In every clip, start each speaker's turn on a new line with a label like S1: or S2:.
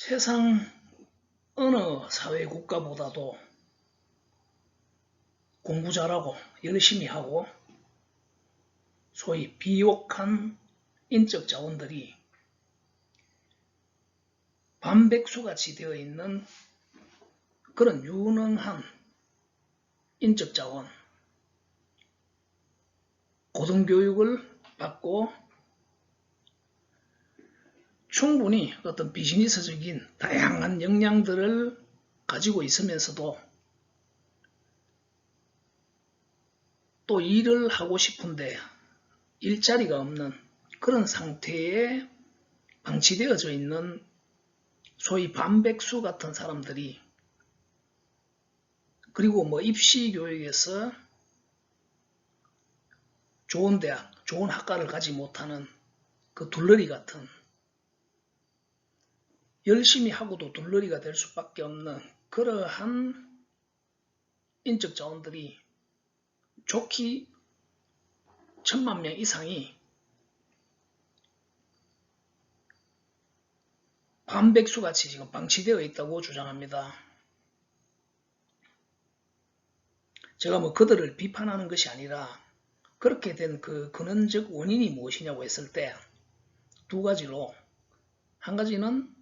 S1: 세상 어느 사회 국가보다도 공부 잘하고 열심히 하고 소위 비옥한 인적 자원들이 반백수같이 되어 있는 그런 유능한 인적 자원, 고등교육을 받고 충분히 어떤 비즈니스적인 다양한 역량들을 가지고 있으면서도 또 일을 하고 싶은데 일자리가 없는 그런 상태에 방치되어져 있는 소위 반백수 같은 사람들이, 그리고 뭐 입시교육에서 좋은 대학, 좋은 학과를 가지 못하는 그 둘러리 같은, 열심히 하고도 둘러리가 될 수밖에 없는 그러한 인적 자원들이 좋기 1000만 명 이상이 반백수같이 지금 방치되어 있다고 주장합니다. 제가 뭐 그들을 비판하는 것이 아니라 그렇게 된 그 근원적 원인이 무엇이냐고 했을 때 두 가지로, 한 가지는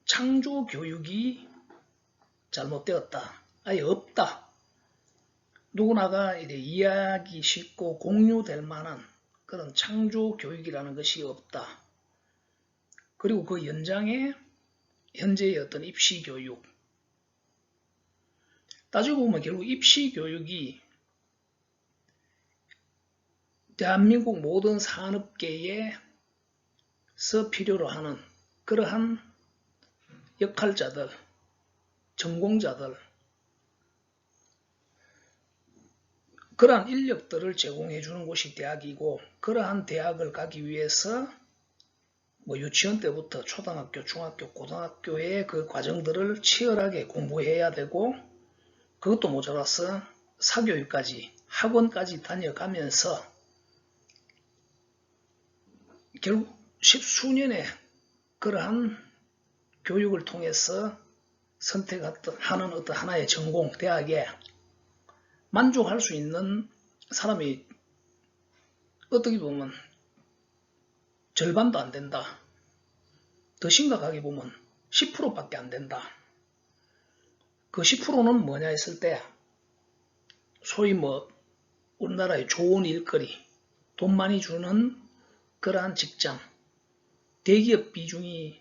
S1: 창조 교육이 잘못되었다, 아예 없다, 누구나가 이해하기 쉽고 공유될 만한 그런 창조 교육이라는 것이 없다. 그리고 그 연장에 현재의 어떤 입시 교육, 따지고 보면 결국 입시 교육이 대한민국 모든 산업계에서 필요로 하는 그러한 역할자들, 전공자들, 그러한 인력들을 제공해 주는 곳이 대학이고, 그러한 대학을 가기 위해서 뭐 유치원 때부터 초등학교, 중학교, 고등학교의 그 과정들을 치열하게 공부해야 되고, 그것도 모자라서 사교육까지, 학원까지 다녀가면서 결국 십수년의 그러한 교육을 통해서 선택하는 어떤 하나의 전공, 대학에 만족할 수 있는 사람이 어떻게 보면 절반도 안 된다. 더 심각하게 보면 10%밖에 안 된다. 그 10%는 뭐냐 했을 때 소위 뭐 우리나라의 좋은 일거리, 돈 많이 주는 그러한 직장, 대기업 비중이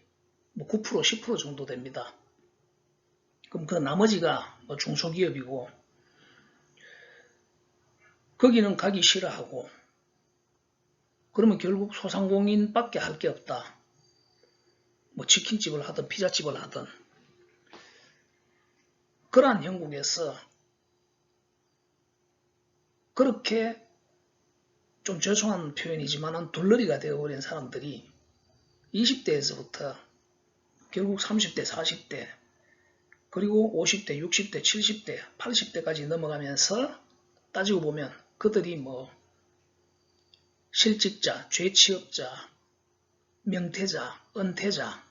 S1: 뭐 9%, 10% 정도 됩니다. 그럼 그 나머지가 뭐 중소기업이고, 거기는 가기 싫어하고, 그러면 결국 소상공인밖에 할 게 없다. 뭐 치킨집을 하든 피자집을 하든. 그러한 형국에서 그렇게 좀 죄송한 표현이지만 둘러리가 되어버린 사람들이 20대에서부터 결국 30대, 40대, 그리고 50대, 60대, 70대, 80대까지 넘어가면서 따지고 보면 그들이 뭐 실직자, 죄취업자, 명퇴자, 은퇴자,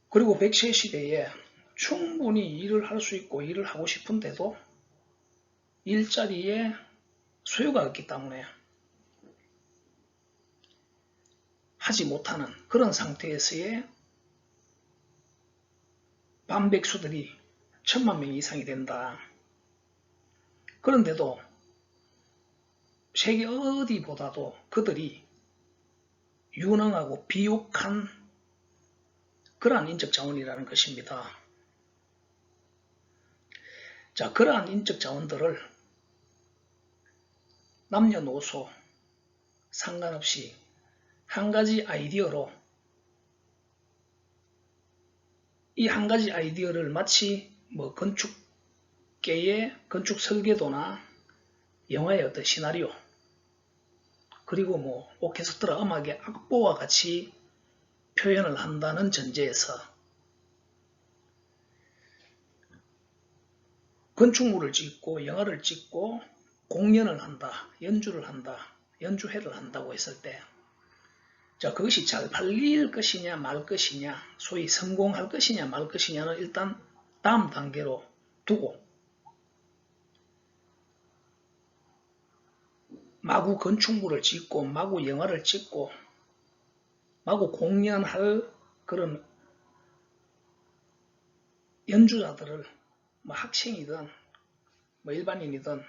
S1: 그리고 100세 시대에 충분히 일을 할 수 있고 일을 하고 싶은데도 일자리에 수요가 없기 때문에 하지 못하는 그런 상태에서의 반백수들이 1000만 명 이상이 된다. 그런데도 세계 어디보다도 그들이 유능하고 비옥한 그러한 인적 자원이라는 것입니다. 자, 그러한 인적 자원들을 남녀노소 상관없이 한 가지 아이디어로, 이 한 가지 아이디어를 마치 뭐 건축계의 건축 설계도나 영화의 어떤 시나리오, 그리고 뭐 오케스트라 음악의 악보와 같이 표현을 한다는 전제에서 건축물을 짓고 영화를 찍고 공연을 한다, 연주를 한다, 연주회를 한다고 했을 때 자, 그것이 잘 팔릴 것이냐 말 것이냐, 소위 성공할 것이냐 말 것이냐는 일단 다음 단계로 두고, 마구 건축물을 짓고 마구 영화를 찍고 마구 공연할 그런 연주자들을, 뭐 학생이든 뭐 일반인이든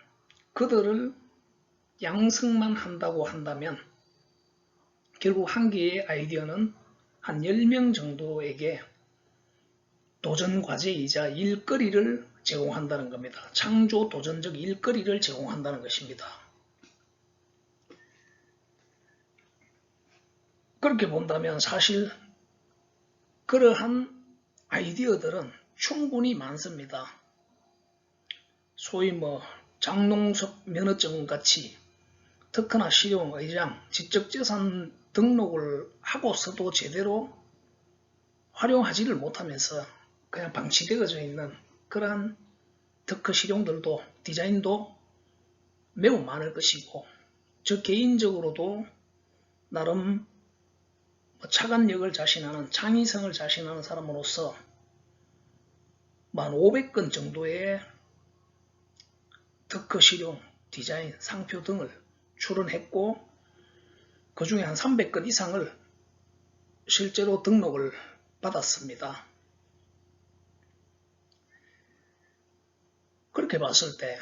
S1: 그들을 양성만 한다고 한다면 결국 한 개의 아이디어는 한 10명 정도에게 도전 과제이자 일거리를 제공한다는 겁니다. 창조 도전적 일거리를 제공한다는 것입니다. 그렇게 본다면 사실 그러한 아이디어들은 충분히 많습니다. 소위 뭐 장농섭 면허증 같이 특허나 실용 의장, 지적재산 등록을 하고서도 제대로 활용하지를 못하면서 그냥 방치되어져 있는 그러한 특허 실용들도, 디자인도 매우 많을 것이고, 저 개인적으로도 나름 차관력을 자신하는, 창의성을 자신하는 사람으로서 한 500건 정도의 특허 실용, 디자인, 상표 등을 출원했고, 그 중에 한 300건 이상을 실제로 등록을 받았습니다. 그렇게 봤을 때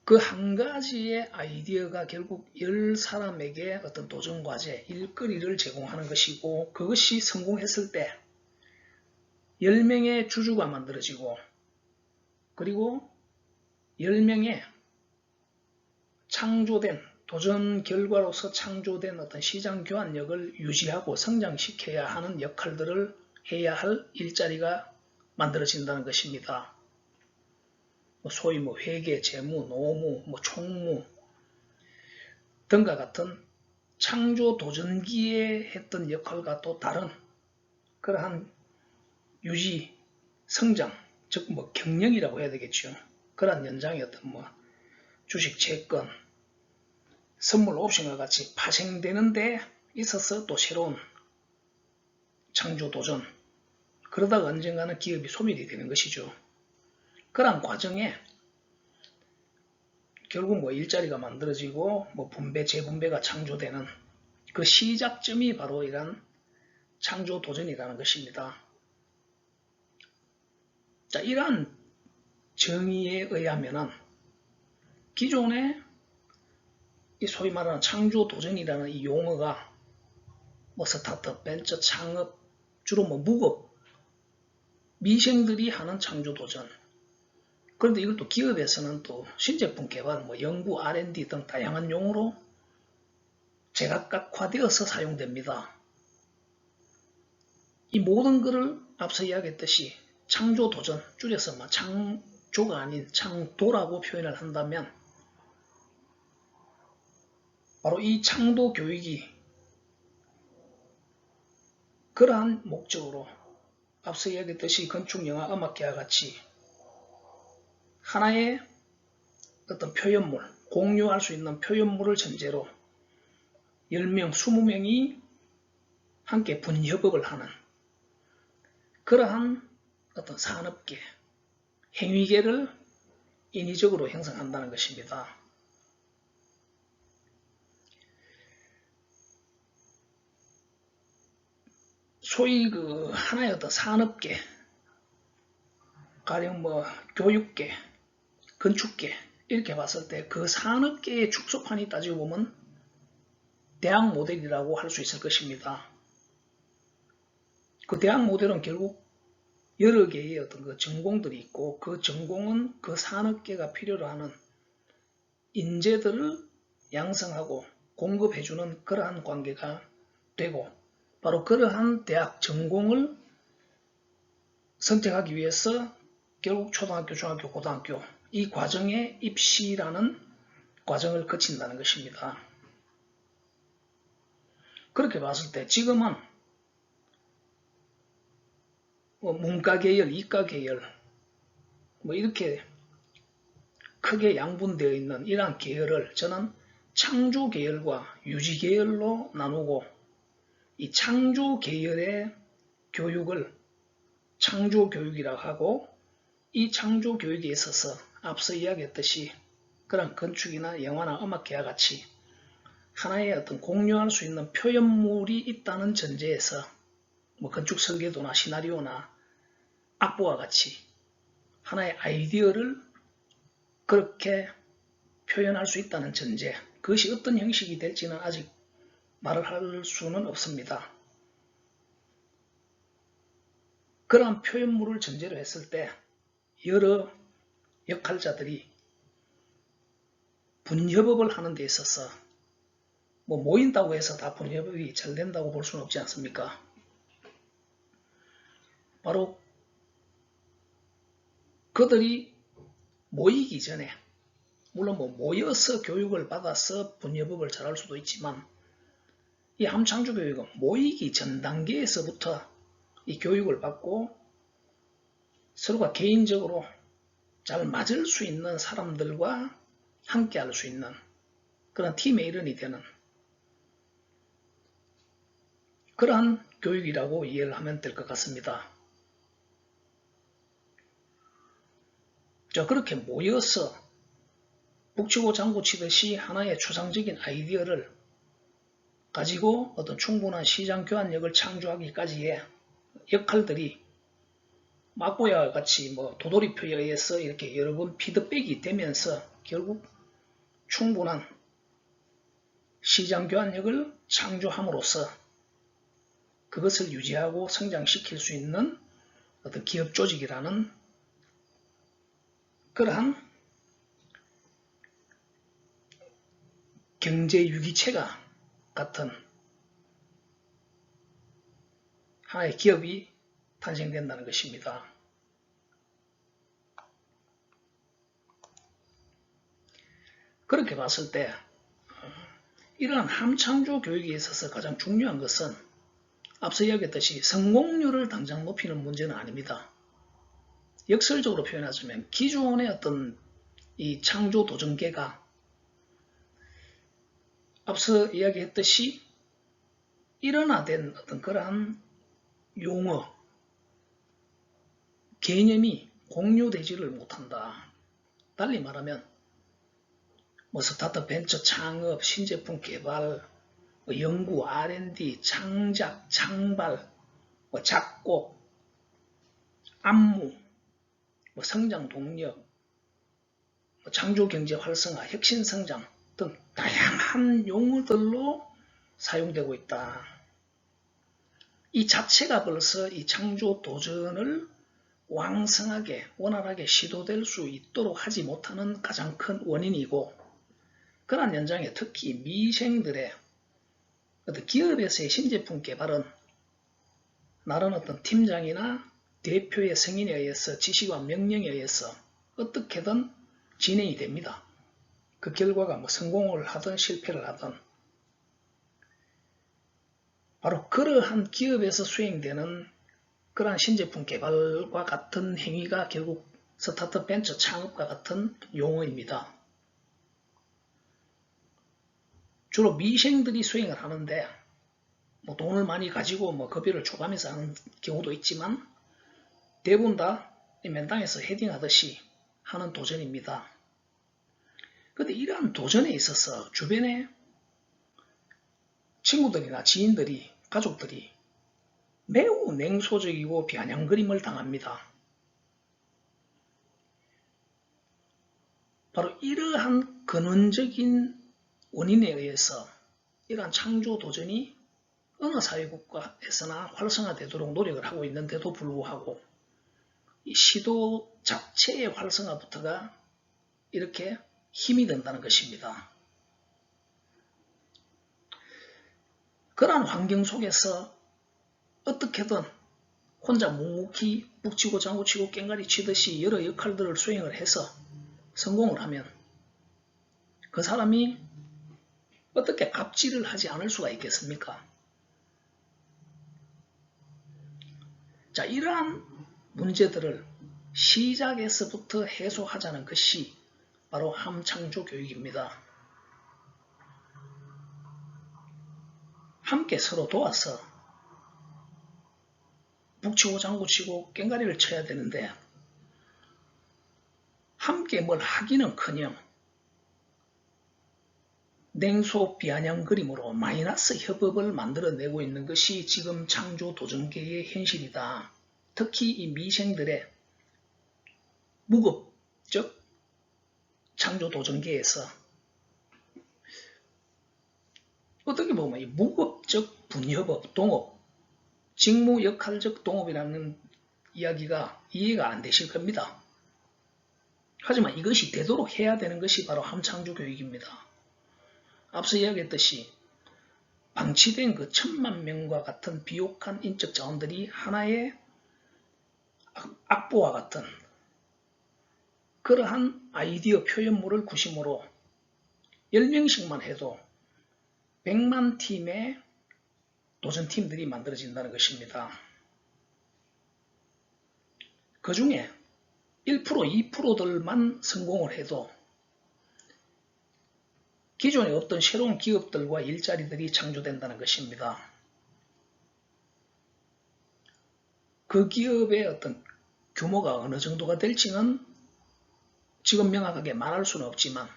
S1: 그 한 가지의 아이디어가 결국 10사람에게 어떤 도전과제, 일거리를 제공하는 것이고, 그것이 성공했을 때 10명의 주주가 만들어지고, 그리고 10명의 창조된, 도전 결과로서 창조된 어떤 시장 교환력을 유지하고 성장시켜야 하는 역할들을 해야 할 일자리가 만들어진다는 것입니다. 소위 뭐 회계, 재무, 노무, 뭐 총무 등과 같은 창조 도전기에 했던 역할과 또 다른 그러한 유지, 성장, 즉 뭐 경영이라고 해야 되겠죠. 그러한 연장의 어떤 뭐 주식, 채권, 선물, 옵션과 같이 파생되는 데 있어서 또 새로운 창조 도전, 그러다가 언젠가는 기업이 소멸이 되는 것이죠. 그러한 과정에 결국 뭐 일자리가 만들어지고 뭐 분배, 재분배가 창조되는 그 시작점이 바로 이런 창조 도전이라는 것입니다. 자, 이러한 정의에 의하면은 기존의 이 소위 말하는 창조 도전이라는 이 용어가 뭐 스타트업, 벤처, 창업, 주로 뭐 무급, 미생들이 하는 창조 도전. 그런데 이걸 또 기업에서는 또 신제품 개발, 뭐 연구, R&D 등 다양한 용어로 제각각화되어서 사용됩니다. 이 모든 것을 앞서 이야기했듯이 창조 도전, 줄여서 뭐 창조가 아닌 창도라고 표현을 한다면 바로 이 창도 교육이 그러한 목적으로 앞서 이야기했듯이 건축, 영화, 음악계와 같이 하나의 어떤 표현물, 공유할 수 있는 표현물을 전제로 10명, 20명이 함께 분협업을 하는 그러한 어떤 산업계, 행위계를 인위적으로 형성한다는 것입니다. 소위 그 하나의 어떤 산업계, 가령 뭐 교육계, 건축계 이렇게 봤을 때 그 산업계의 축소판이 따지고 보면 대학 모델이라고 할 수 있을 것입니다. 그 대학 모델은 결국 여러 개의 어떤 그 전공들이 있고, 그 전공은 그 산업계가 필요로 하는 인재들을 양성하고 공급해주는 그러한 관계가 되고, 바로 그러한 대학 전공을 선택하기 위해서 결국 초등학교, 중학교, 고등학교 이 과정에 입시라는 과정을 거친다는 것입니다. 그렇게 봤을 때 지금은 뭐 문과 계열, 이과 계열 뭐 이렇게 크게 양분되어 있는 이러한 계열을 저는 창조 계열과 유지 계열로 나누고 이 창조 계열의 교육을 창조 교육이라고 하고 이 창조 교육에 있어서 앞서 이야기했듯이 그런 건축이나 영화나 음악회와 같이 하나의 어떤 공유할 수 있는 표현물이 있다는 전제에서 뭐 건축 설계도나 시나리오나 악보와 같이 하나의 아이디어를 그렇게 표현할 수 있다는 전제, 그것이 어떤 형식이 될지는 아직 말을 할 수는 없습니다. 그러한 표현물을 전제로 했을 때 여러 역할자들이 분협업을 하는 데 있어서 뭐 모인다고 해서 다 분협업이 잘 된다고 볼 수는 없지 않습니까? 바로 그들이 모이기 전에 물론 뭐 모여서 교육을 받아서 분협업을 잘할 수도 있지만 이 함창조 교육은 모이기 전 단계에서부터 이 교육을 받고 서로가 개인적으로 잘 맞을 수 있는 사람들과 함께 할 수 있는 그런 팀의 일원이 되는 그러한 교육이라고 이해를 하면 될 것 같습니다. 자, 그렇게 모여서 북치고 장구치듯이 하나의 추상적인 아이디어를 가지고 어떤 충분한 시장 교환력을 창조하기까지의 역할들이 막고야와 같이 뭐 도돌이표에 의해서 이렇게 여러 번 피드백이 되면서 결국 충분한 시장 교환력을 창조함으로써 그것을 유지하고 성장시킬 수 있는 어떤 기업 조직이라는 그러한 경제 유기체가 같은 하나의 기업이 탄생된다는 것입니다. 그렇게 봤을 때 이러한 함창조 교육에 있어서 가장 중요한 것은 앞서 이야기했듯이 성공률을 당장 높이는 문제는 아닙니다. 역설적으로 표현하자면 기존의 어떤 이 창조 도전계가 앞서 이야기했듯이 일원화된 어떤 그러한 용어, 개념이 공유되지를 못한다. 달리 말하면 뭐 스타트업 벤처 창업, 신제품 개발, 뭐 연구, R&D, 창작, 창발, 뭐 작곡, 안무, 뭐 성장 동력, 뭐 창조 경제 활성화, 혁신 성장 등 다양한 용어들로 사용되고 있다. 이 자체가 벌써 이 창조 도전을 왕성하게 원활하게 시도될 수 있도록 하지 못하는 가장 큰 원인이고 그러한 연장에 특히 미생들의 어떤 기업에서의 신제품 개발은 나른 어떤 팀장이나 대표의 승인에 의해서 지시와 명령에 의해서 어떻게든 진행이 됩니다. 그 결과가 뭐 성공을 하든 실패를 하든 바로 그러한 기업에서 수행되는 그러한 신제품 개발과 같은 행위가 결국 스타트업 벤처 창업과 같은 용어입니다. 주로 미생들이 수행을 하는데 뭐 돈을 많이 가지고 뭐 급여를 줘가면서 하는 경우도 있지만 대부분 다 맨땅에서 헤딩하듯이 하는 도전입니다. 그런데 이러한 도전에 있어서 주변에 친구들이나 지인들이 가족들이 매우 냉소적이고 비아냥거림을 당합니다. 바로 이러한 근원적인 원인에 의해서 이러한 창조 도전이 어느 사회국가에서나 활성화되도록 노력을 하고 있는데도 불구하고 이 시도 자체의 활성화부터가 이렇게 힘이 든다는 것입니다. 그러한 환경 속에서 어떻게든 혼자 묵묵히 북치고 장구치고 깽가리 치듯이 여러 역할들을 수행을 해서 성공을 하면 그 사람이 어떻게 갑질을 하지 않을 수가 있겠습니까? 자, 이러한 문제들을 시작에서부터 해소하자는 것이 바로 함창조 교육입니다. 함께 서로 도와서 북치고 장구치고 깽가리를 쳐야 되는데 함께 뭘 하기는커녕 냉소 비아냥거림으로 마이너스 협업을 만들어내고 있는 것이 지금 창조도전계의 현실이다. 특히 이 미생들의 무급적 창조도전계에서 어떻게 보면 이 무급적 분협업, 동업, 직무역할적 동업이라는 이야기가 이해가 안 되실 겁니다. 하지만 이것이 되도록 해야 되는 것이 바로 함창조교육입니다. 앞서 이야기했듯이 방치된 그 1000만 명과 같은 비옥한 인적 자원들이 하나의 악보와 같은 그러한 아이디어 표현물을 구심으로 10명씩만 해도 100만 팀의 도전팀들이 만들어진다는 것입니다. 그 중에 1%, 2%들만 성공을 해도 기존에 없던 새로운 기업들과 일자리들이 창조된다는 것입니다. 그 기업의 어떤 규모가 어느 정도가 될지는 지금 명확하게 말할 수는 없지만,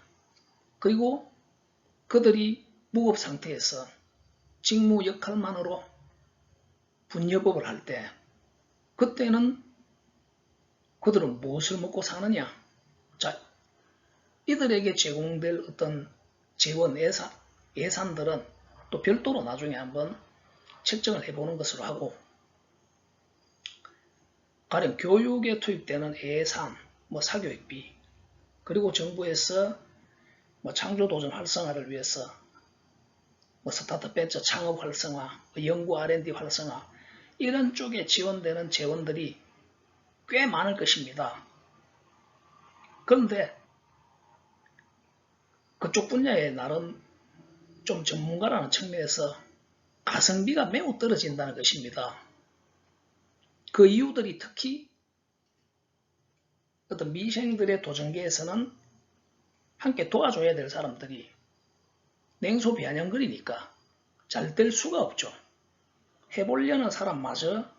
S1: 그리고 그들이 무업 상태에서 직무 역할만으로 분협업을 할 때 그때는 그들은 무엇을 먹고 사느냐? 자, 이들에게 제공될 어떤 재원 예산들은 또 별도로 나중에 한번 책정을 해보는 것으로 하고, 가령 교육에 투입되는 예산, 사교육비, 그리고 정부에서 창조도전 활성화를 위해서 스타트업 벤처 창업 활성화, 연구 R&D 활성화, 이런 쪽에 지원되는 재원들이 꽤 많을 것입니다. 그런데 그쪽 분야에 나름 좀 전문가라는 측면에서 가성비가 매우 떨어진다는 것입니다. 그 이유들이 특히 어떤 미생들의 도전계에서는 함께 도와줘야 될 사람들이 냉소 비아냥거리니까 잘 될 수가 없죠. 해보려는 사람마저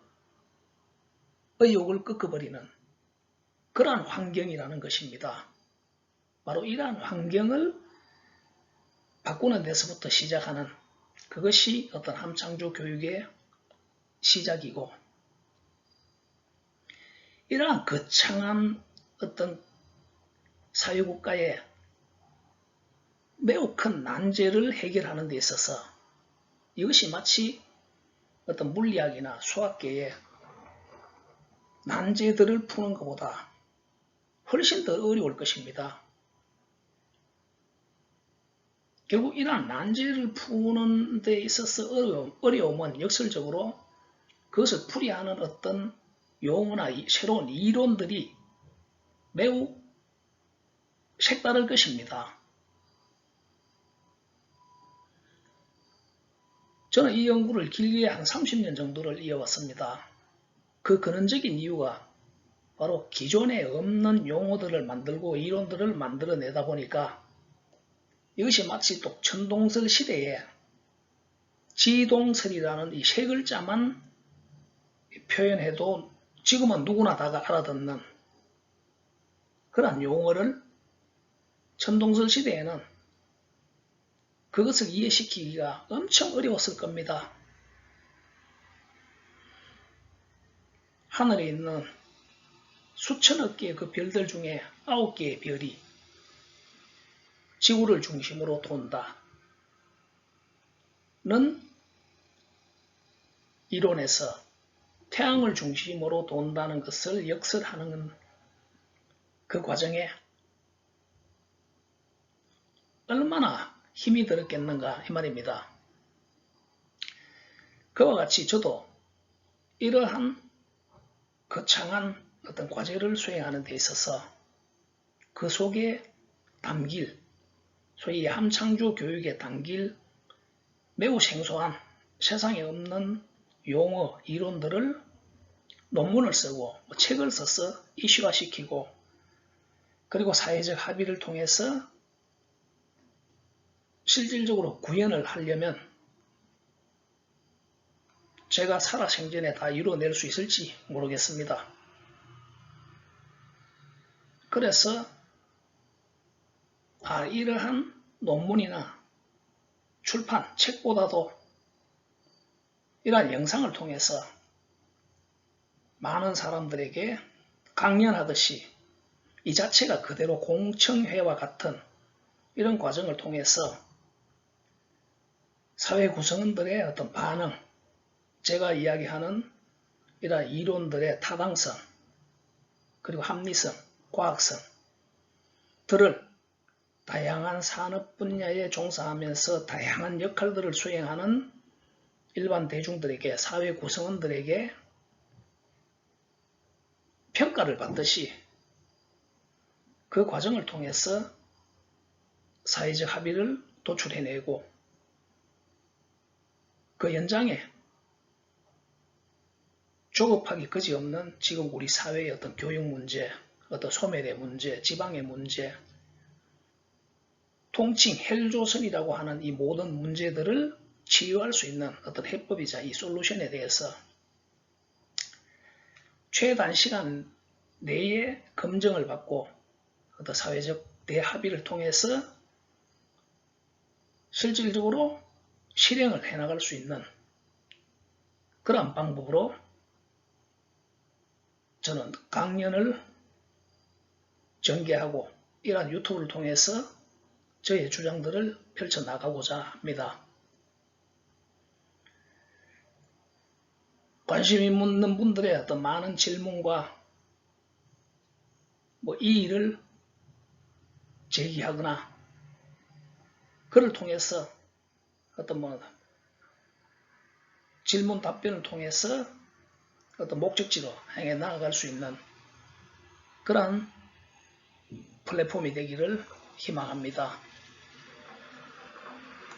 S1: 의욕을 꺾어버리는 그러한 환경이라는 것입니다. 바로 이러한 환경을 바꾸는 데서부터 시작하는 그것이 어떤 함창조 교육의 시작이고, 이러한 거창한 어떤 사회국가의 매우 큰 난제를 해결하는 데 있어서 이것이 마치 어떤 물리학이나 수학계의 난제들을 푸는 것보다 훨씬 더 어려울 것입니다. 결국 이러한 난제를 푸는 데 있어서 어려움은 역설적으로 그것을 풀이하는 어떤 용어나 새로운 이론들이 매우 색다를 것입니다. 저는 이 연구를 길게 한 30년 정도를 이어왔습니다. 그 근원적인 이유가 바로 기존에 없는 용어들을 만들고 이론들을 만들어내다 보니까 이것이 마치 또 천동설 시대에 지동설이라는 이 세 글자만 표현해도 지금은 누구나 다 알아듣는 그런 용어를 천동설 시대에는 그것을 이해시키기가 엄청 어려웠을 겁니다. 하늘에 있는 수천억 개의 그 별들 중에 9개의 별이 지구를 중심으로 돈다는 이론에서 태양을 중심으로 돈다는 것을 역설하는 그 과정에 얼마나 힘이 들었겠는가 이 말입니다. 그와 같이 저도 이러한 거창한 어떤 과제를 수행하는 데 있어서 그 속에 담길, 소위 함창조 교육에 담길 매우 생소한 세상에 없는 용어, 이론들을 논문을 쓰고 책을 써서 이슈화시키고, 그리고 사회적 합의를 통해서 실질적으로 구현을 하려면 제가 살아생전에 다 이루어낼 수 있을지 모르겠습니다. 그래서 이러한 논문이나 출판, 책보다도 이러한 영상을 통해서 많은 사람들에게 강연하듯이 이 자체가 그대로 공청회와 같은 이런 과정을 통해서 사회 구성원들의 어떤 반응, 제가 이야기하는 이러한 이론들의 타당성, 그리고 합리성, 과학성 들을 다양한 산업 분야에 종사하면서 다양한 역할들을 수행하는 일반 대중들에게, 사회 구성원들에게 평가를 받듯이 그 과정을 통해서 사회적 합의를 도출해내고 그 연장에 조급하기 그지없는 지금 우리 사회의 어떤 교육 문제, 어떤 소멸의 문제, 지방의 문제, 통칭 헬조선이라고 하는 이 모든 문제들을 치유할 수 있는 어떤 해법이자 이 솔루션에 대해서 최단시간 내에 검증을 받고 어떤 사회적 대합의를 통해서 실질적으로 실행을 해나갈 수 있는 그런 방법으로 저는 강연을 전개하고 이러한 유튜브를 통해서 저의 주장들을 펼쳐나가고자 합니다. 관심 있는 분들의 어떤 많은 질문과 이의를 제기하거나 그를 통해서 어떤 질문 답변을 통해서 어떤 목적지로 향해 나아갈 수 있는 그러한 플랫폼이 되기를 희망합니다.